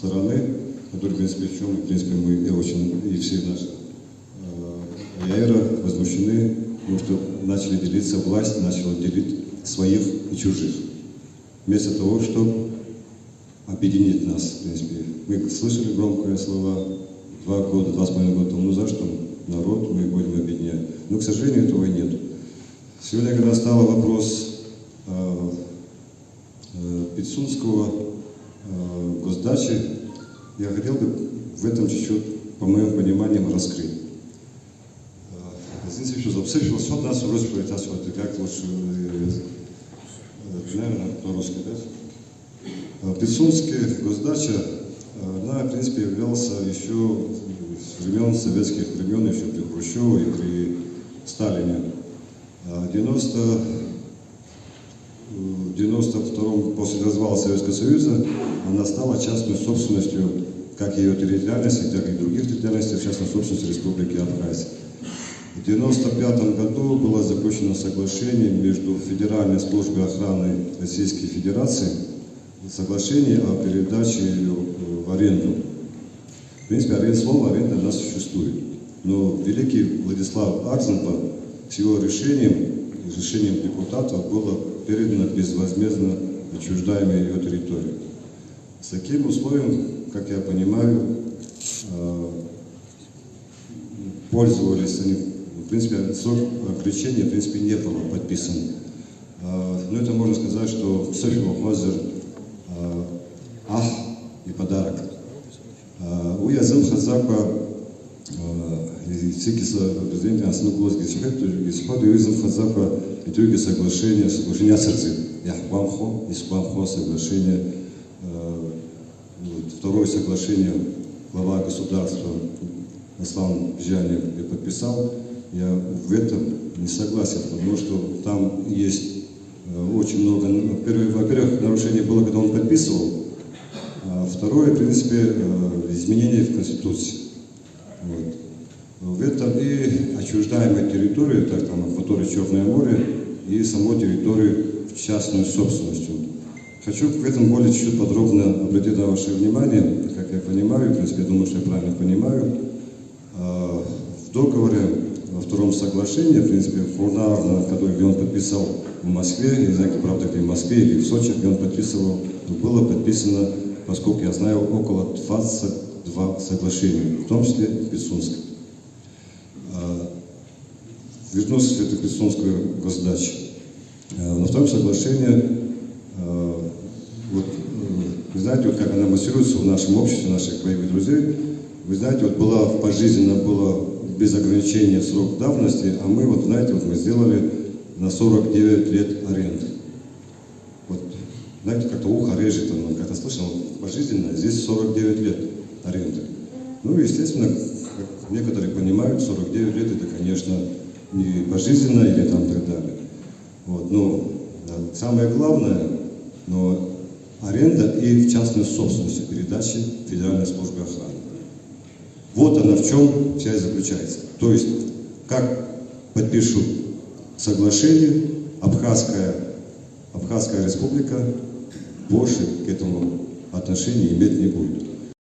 стороны, который, в принципе, мы и все наши аэро возмущены, потому что начали делиться, власть начала делить своих и чужих. Вместо того, чтобы объединить нас, в принципе. Мы слышали громкие слова 2,5 года тому назад, что народ мы будем объединять. Но, к сожалению, этого и нет. Сегодня, когда стал вопрос Пицунского госдачи, я хотел бы в этом чуть-чуть, по моим пониманиям, раскрыть. Извините, что записывал, что нас русское, как лучше, наверное, по-русски, да? Пицунская госдача, она, в принципе, являлась еще с времен советских времен, еще при Хрущеве и при Сталине. В 92-м, после развала Советского Союза, она стала частной собственностью как ее территориальности, так и других территориальностей, в частной собственности Республики Абхазия. В 1995 году было заключено соглашение между Федеральной службой охраны Российской Федерации, соглашение о передаче ее в аренду. В принципе, слово аренда у нас существует. Но великий Владислав Арзамба с его решением депутатов было передано безвозмездно отчуждаемой ее территории. С таким условием, как я понимаю, пользовались они, в принципе, срок оключения, в принципе, не было подписан. Но это можно сказать, что Софья Хозер и подарок. У Язым Хазапа президента Асануглос Гесипаду Язым Хазапа и другие соглашения сердца Яхвамхо, соглашение, второе соглашение глава государства Аслан Бжанев подписал. Я в этом не согласен, потому что там есть очень много, во-первых, нарушений было, когда он подписывал, а второе, в принципе, изменения в Конституции. В этом и отчуждаемая территория, так там, акватория Черное море, и саму территорию в частную собственность. Хочу в этом более чуть-чуть подробно обратить на ваше внимание, как я понимаю, в принципе, я думаю, что я правильно понимаю, в договоре, во втором соглашении, в принципе, формулярно, который он подписал в Москве, я не знаю, правда, где в Москве или в Сочи, где он подписывал, было подписано, поскольку я знаю, около 22 соглашения, в том числе Пицунское. Вернусь к этой Пицунской госдаче. На втором соглашении, вы знаете, как она массируется в нашем обществе, наших боевых друзей, вы знаете, была пожизненно, было без ограничения срок давности, а мы, знаете, мы сделали на 49 лет аренды. Знаете, как-то ухо режет, как-то слышал, пожизненно, здесь 49 лет аренды. Ну, естественно, как некоторые понимают, 49 лет это, конечно, не пожизненно или там так далее. Но самое главное, но аренда и в частной собственности передачи Федеральной службы охраны. Вот она в чем вся и заключается. То есть, как подпишут соглашение, Абхазская республика больше к этому отношения иметь не будет.